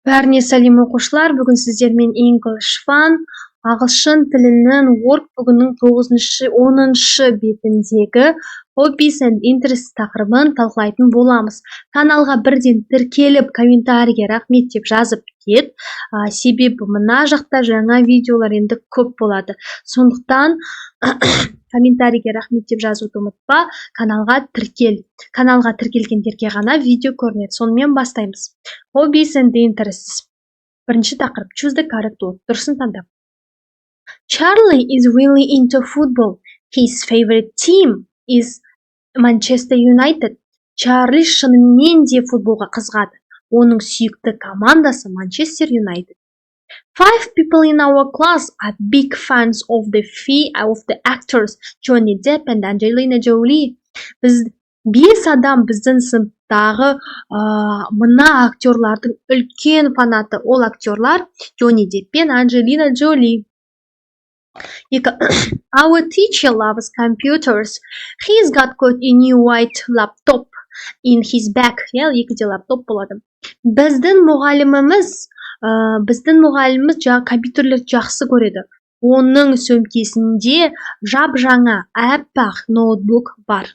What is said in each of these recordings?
Бәріне сәлем оқушылар, бүгін сіздермен English Fun, Ағылшын тілінің workbook'ының 10-шы бетіндегі Hobbies and Interests тақырыбын талқылайтын боламыз. Каналға бірден тіркеліп, комментарийге рахмет деп жазып кет. Себебі мына жақта жаңа видеолар енді көп болады. Сондықтан комментарийге рахмет деп жазуды ұмытпа, каналға тіркел. Каналға тіркелгендерге ғана видео көрінеді. Сонымен бастаймыз. Hobbies and Interests. Бірінші тақырып. Choose the correct word. Дұрысын таңдап. Charlie is really into football. His favorite team is Manchester United. Чарли шынымен де футболға қызығады. Оның сүйікті командасы Manchester United. 5 people in our class are big fans of the actors Johnny Depp and Angelina Jolie. Біз 5 адам біздің сыныптағы мына актерлардың үлкен фанаты. Ол актерлар Johnny Depp пен Angelina Jolie. Our teacher loves computers. He's got a new white laptop in his bag. Екіде лаптоп болады. Біздің мұғаліміміз компьютерлерді жақсы көреді. Оның сөмкесінде жап-жаңа аппақ ноутбук бар.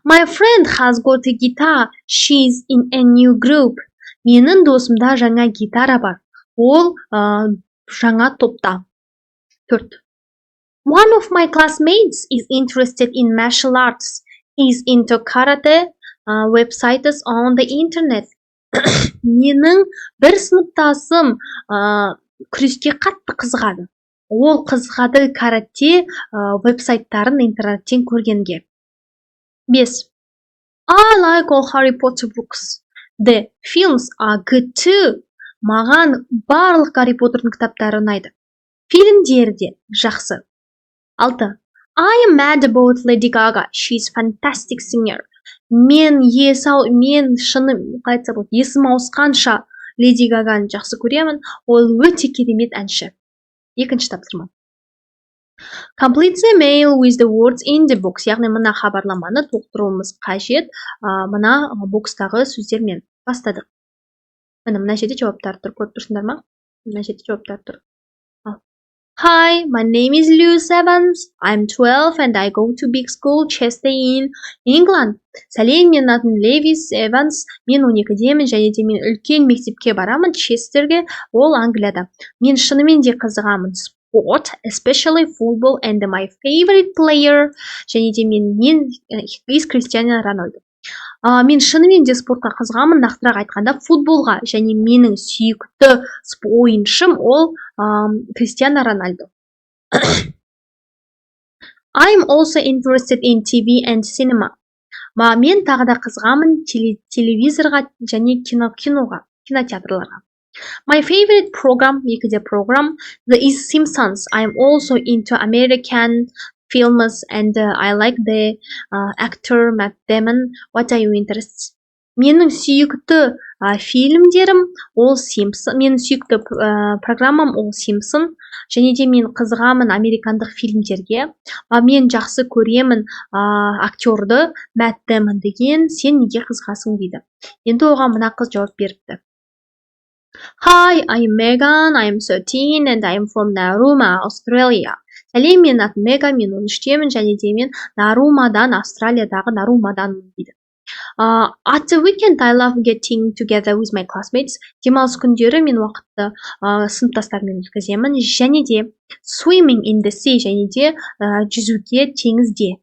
My friend has got a guitar. She's in a new group. Менің досымда жаңа гитара бар. Ол жаңа топта. 4. One of my classmates is interested in martial arts. He's into karate websites on the internet. Менің бір сыныптасым күреске қатты қызығады. Ол қызығады карате веб-сайттарын интернеттен көргенге. 5. I like all Harry Potter books. The films are good too. Маған барлық Гарри Поттердің кітаптары ұнайды. Фильмдері де жақсы. 6. I am mad about Lady Gaga. She's fantastic singer. Мен есім ауысқанша Леди Гаганы жақсы көремін. Ол өте керемет әнші. Екінші тапсырма. Complete the mail with the words in the box. Яғни мына хабарламаны толтыруымыз қажет. Мына бокстағы сөздермен бастадық. Мына жерде жауаптар тұр. Көріп тұрсыңдар ма? Мына жерде жауаптар тұр. Hi, my name is Lewis Evans. I'm 12 and I go to big school Chester in England. Сәлем, мен атым Левис Эванс. Мен 12-демін және де мен үлкен мектепке барамын, Честерге, ол Англияда. Мен шынымен де қызығамын. Sport, especially football, and my favorite player. Және де мен Кристиано Роналду. Мен шынымен де спортқа қызығамын, нақтырақ айтқанда футболға, және менің сүйікті ойыншым ол Кристиано Роналду. I'm also interested in TV and cinema. Мен тағы да қызығамын телевизорға және кинотеатрларға. My favorite program, екіде программ, is Simpsons. I'm also into American films and I like the actor Matt Damon. What are your interests? Менің сүйікті фильмдерім ол Simpson. Менің сүйікті программам ол Simpson. Және де мен қызығамын американдық фильмдерге. Мен жақсы көремін актерді Matt Damon деген. Сен неге қызығасың дейді. Енді оған мына қыз жауап беріпті. Hi, I'm Megan. I'm 13 and I'm from Narooma, Australia. Сәлем, мен атым Меган, мен 13-темін және де мен Нарумадан, Австралиядағы Нарумаданмын дейді. At the weekend, I love getting together with my classmates. Демалыс күндері мен уақытты сыныптастармен өткіземін. Және де swimming in the sea, және де жүзуге теңізде.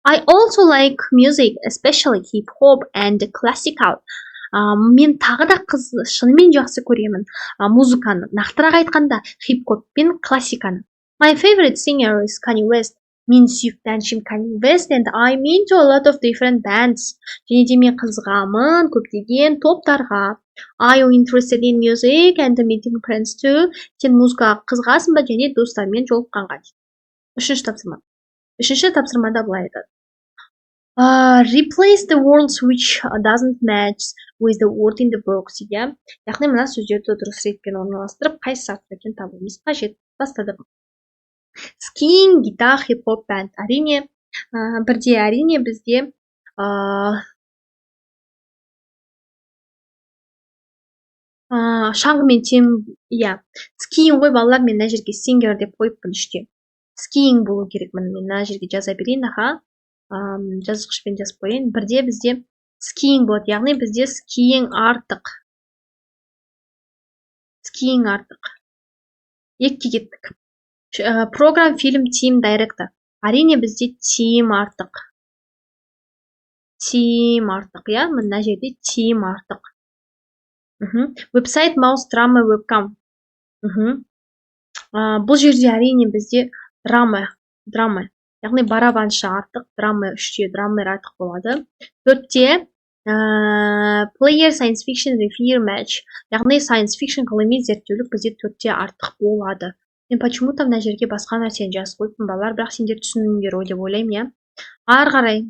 I also like music, especially hip-hop and classical. Мен тағы да шынымен жақсы көремін музыканы. Нақтырақ айтқанда хип-хоп пен классиканы. My favorite singer is Kanye West. Мен сүйікті әншім Kanye West and I'm into a lot of different bands. Және де мен қызығамын көптеген топтарға. Are you interested in music and meeting friends too? Сен музыкаға қызығасың ба және достармен жолыққанға дейді. Үшінші тапсырмада былай айтады. Replace the words which doesn't match with the word in the box. Яғни мына сөздерді дұрыс ретпен орналастырып, қайсысы артық екенін табуымыз қажет. Бастадық. Skiing, гитар, хип-хоп, бәнд. Әрине бізде шаңғымен иә. Skiing ғой балалар, мен мына жерге singer деп қойыппын ішке. Skiing болу керек. Мен мына жерге жаза берейін, жазғышпен жазып қояйын. Бірде бізде skiing болады, яғни бізде skiing артық. Skiing артық. Екке кеттік. Program, фильм, team, director. Әрине бізде team артық. Team артық, иә? Мына жерде team артық. Website, mouse, drama, webcam. Бұл жерде әрине бізде drama. Яғни барабаншы артық, drama үште, drama артық болады. Төртте player, science fiction, review, match. Яғни science fiction ғылыми зерттеулік бізде төртте артық болады. Мен почему-то мына жерге басқа нәрсені жазып қойыппын балалар, бірақ сендер түсініңдер ғой деп ойлаймын, иә. Ары қарай.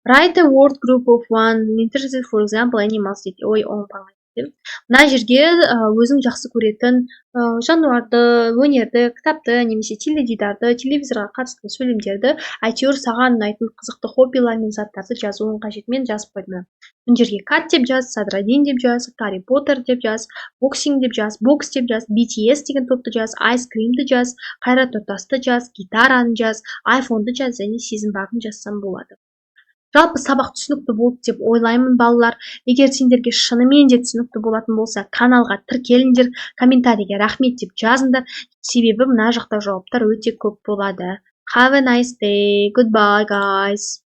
Write a word group of one, interested, for example, animals дейді. Ой, оңпаңай. Мына жерге өзің жақсы көретін жануарды, өнерді, кітапты, немесе теледидарды, телевизорға қатысты сөйлемдерді, әйтеуір саған ұнайтын қызықты хоббилар мен заттарды жазуың қажет. Мен жазып қойдым. Мына жерге кат деп жаз, Садрадин деп жаз, Гарри Поттер деп жаз, боксинг деп жаз, бокс деп жаз, BTS деген топты жаз, айскримді жаз, қайрат нұртасты жаз, гитараны жаз, айфонды жаз және сезімбағын жазсам болады. Жалпы сабақ түсінікті болды деп ойлаймын балалар. Егер сендерге шынымен де түсінікті болатын болса, каналға тіркеліңдер, комментарийге рахмет деп жазыңдар. Себебі мына жақта жауаптар өте көп болады. Have a nice day. Goodbye, guys.